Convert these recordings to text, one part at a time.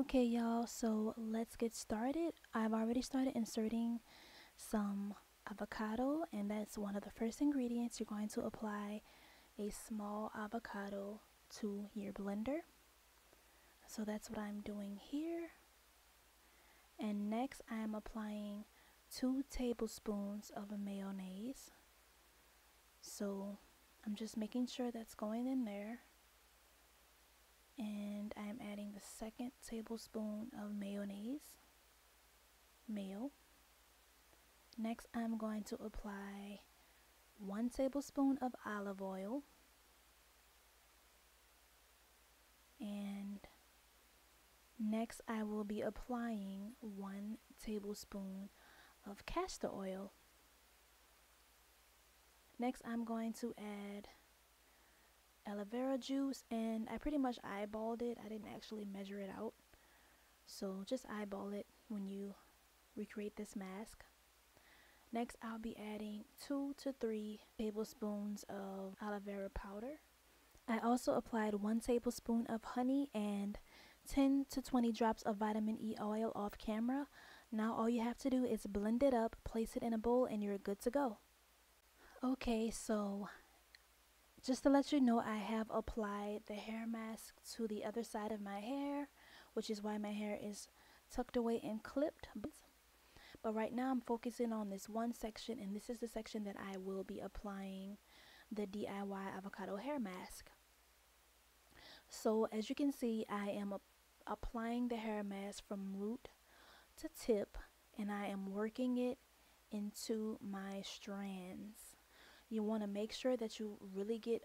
Okay, y'all, so let's get started. I've already started inserting some avocado, and that's one of the first ingredients. You're going to apply a small avocado to your blender. So that's what I'm doing here. And next, I am applying 2 tablespoons of mayonnaise. So I'm just making sure that's going in there. And I'm adding the second tablespoon of mayonnaise. Mayo. Next, I'm going to apply 1 tablespoon of olive oil, and next I will be applying 1 tablespoon of castor oil. Next, I'm going to add Aloe Vera Juice, and I pretty much eyeballed it. I didn't actually measure it out, so just eyeball it when you recreate this mask. Next, I'll be adding 2 to 3 tablespoons of aloe vera powder. I also applied 1 tablespoon of honey and 10 to 20 drops of vitamin E oil off camera. Now all you have to do is blend it up, place it in a bowl, and you're good to go. Okay, so just to let you know, I have applied the hair mask to the other side of my hair, which is why my hair is tucked away and clipped. But right now I'm focusing on this one section, and this is the section that I will be applying the DIY avocado hair mask. So as you can see, I am applying the hair mask from root to tip, and I am working it into my strands. You want to make sure that you really get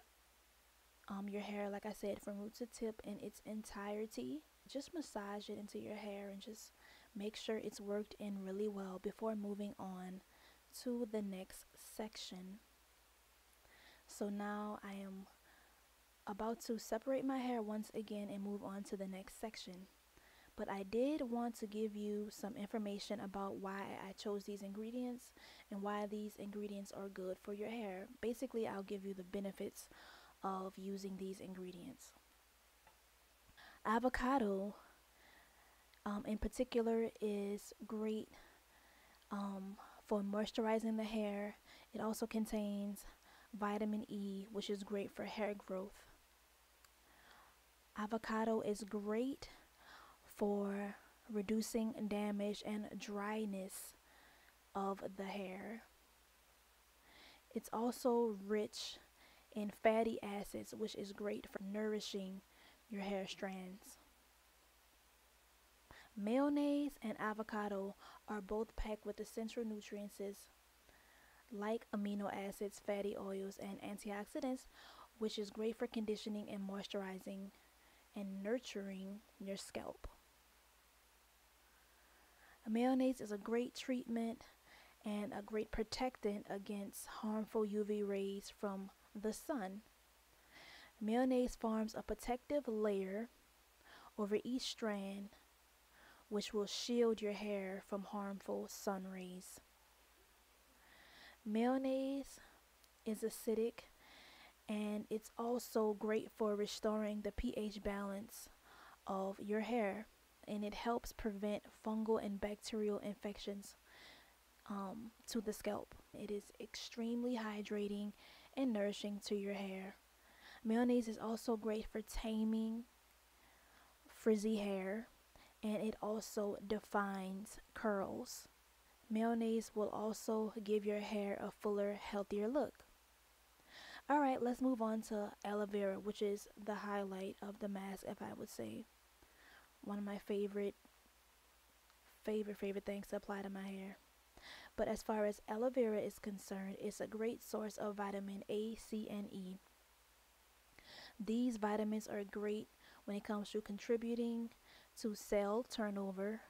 your hair, like I said, from root to tip in its entirety. Just massage it into your hair and just make sure it's worked in really well before moving on to the next section. So now I am about to separate my hair once again and move on to the next section. But I did want to give you some information about why I chose these ingredients and why these ingredients are good for your hair. Basically, I'll give you the benefits of using these ingredients. Avocado in particular is great for moisturizing the hair. It also contains vitamin E, which is great for hair growth. Avocado is great for reducing damage and dryness of the hair. It's also rich in fatty acids, which is great for nourishing your hair strands. Mayonnaise and avocado are both packed with essential nutrients like amino acids, fatty oils, and antioxidants, which is great for conditioning and moisturizing and nurturing your scalp. Mayonnaise is a great treatment and a great protectant against harmful UV rays from the sun. Mayonnaise forms a protective layer over each strand, which will shield your hair from harmful sun rays. Mayonnaise is acidic, and it's also great for restoring the pH balance of your hair, and it helps prevent fungal and bacterial infections to the scalp. It is extremely hydrating and nourishing to your hair. Mayonnaise is also great for taming frizzy hair, and it also defines curls. Mayonnaise will also give your hair a fuller, healthier look. Alright, let's move on to aloe vera, which is the highlight of the mask, if I would say. One of my favorite things to apply to my hair. But as far as aloe vera is concerned, it's a great source of vitamin A, C, and E. These vitamins are great when it comes to contributing to cell turnover,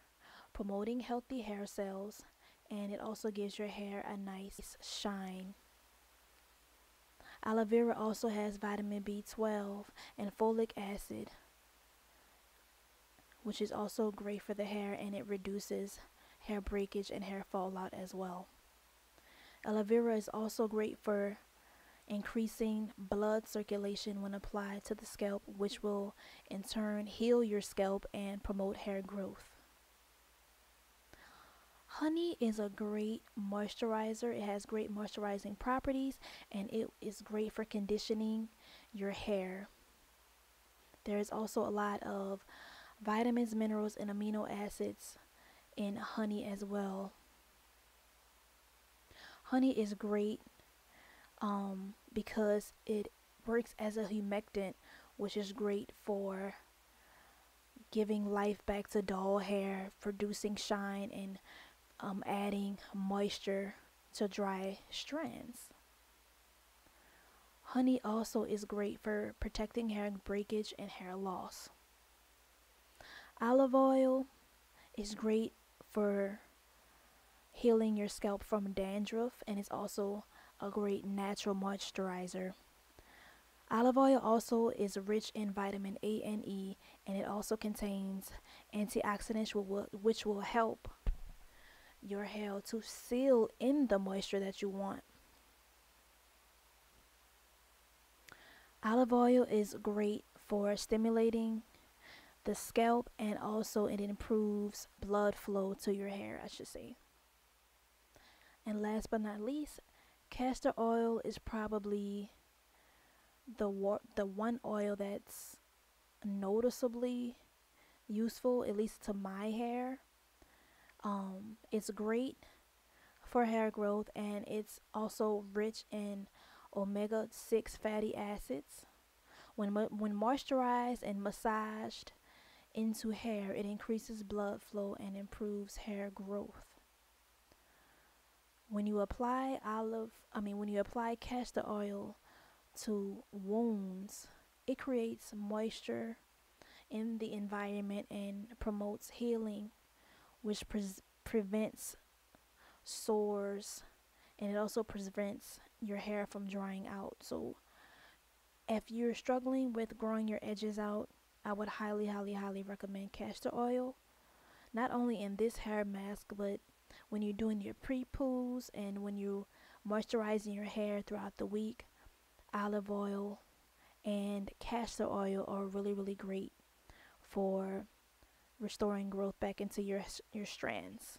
promoting healthy hair cells, and it also gives your hair a nice shine. Aloe vera also has vitamin B12 and folic acid, which is also great for the hair, and it reduces hair breakage and hair fallout as well. Aloe vera is also great for increasing blood circulation when applied to the scalp, which will in turn heal your scalp and promote hair growth. Honey is a great moisturizer. It has great moisturizing properties, and it is great for conditioning your hair. There is also a lot of vitamins, minerals, and amino acids in honey as well. Honey is great because it works as a humectant, which is great for giving life back to dull hair, producing shine, and adding moisture to dry strands. Honey also is great for protecting hair breakage and hair loss. Olive oil is great for healing your scalp from dandruff, and it's also a great natural moisturizer. Olive oil also is rich in vitamin A and E, and it also contains antioxidants which will help your hair to seal in the moisture that you want. Olive oil is great for stimulating the scalp, and also it improves blood flow to your hair, I should say. And last but not least, castor oil is probably the one oil that's noticeably useful, at least to my hair. It's great for hair growth, and it's also rich in omega-6 fatty acids. When moisturized and massaged into hair, it increases blood flow and improves hair growth. When you apply castor oil to wounds, it creates moisture in the environment and promotes healing, which prevents sores, and it also prevents your hair from drying out. So if you're struggling with growing your edges out, I would highly recommend castor oil, not only in this hair mask, but when you're doing your pre-poos and when you're moisturizing your hair throughout the week. Olive oil and castor oil are really great for restoring growth back into your strands.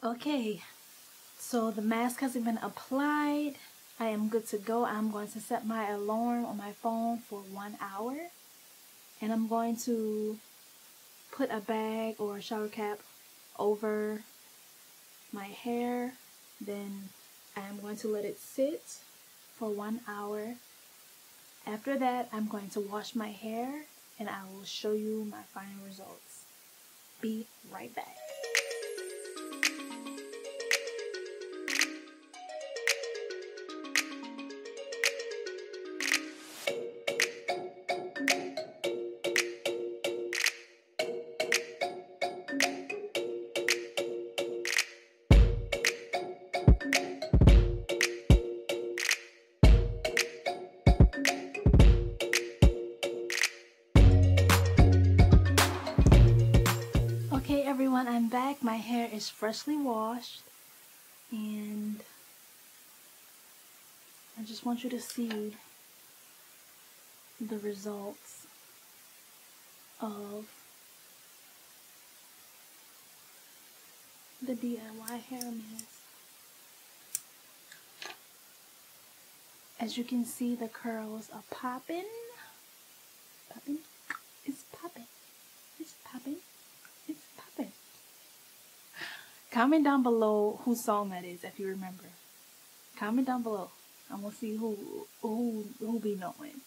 Okay, so the mask has been applied. I am good to go. I'm going to set my alarm on my phone for 1 hour, and I'm going to put a bag or a shower cap over my hair. Then I'm going to let it sit for 1 hour. After that, I'm going to wash my hair, and I will show you my final results. Be right back. Okay everyone, I'm back. My hair is freshly washed, and I just want you to see the results of the DIY hair mask. As you can see, the curls are popping. It's popping. Comment down below whose song that is, if you remember. Comment down below. I'm gonna see who be knowing.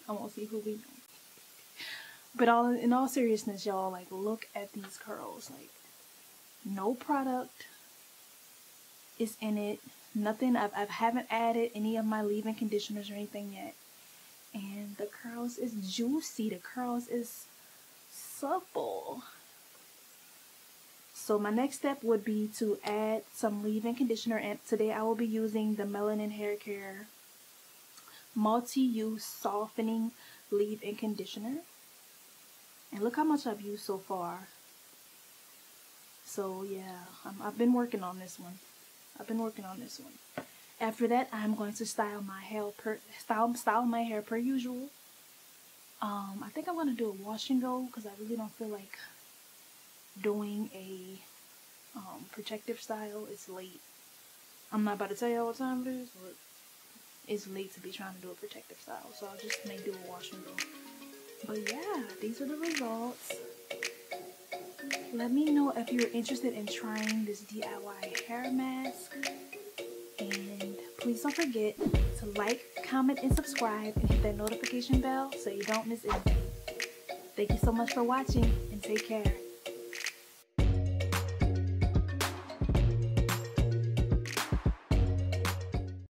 But in all seriousness, y'all, like, look at these curls. Like, no product is in it. Nothing. I haven't added any of my leave-in conditioners or anything yet. And the curls is juicy. The curls is supple. So my next step would be to add some leave-in conditioner, and today I will be using the Melanin Hair Care Multi-Use Softening Leave-In Conditioner. And look how much I've used so far. So yeah, I've been working on this one. After that, I'm going to style my hair per usual. I think I'm gonna do a wash and go because I really don't feel like doing a protective style. It's late. I'm not about to tell you what time it is, but it's late to be trying to do a protective style, so I'll just may do a wash and go. But yeah, these are the results. Let me know if you're interested in trying this DIY hair mask. And please don't forget to like, comment, and subscribe, and hit that notification bell so you don't miss anything. Thank you so much for watching, and take care.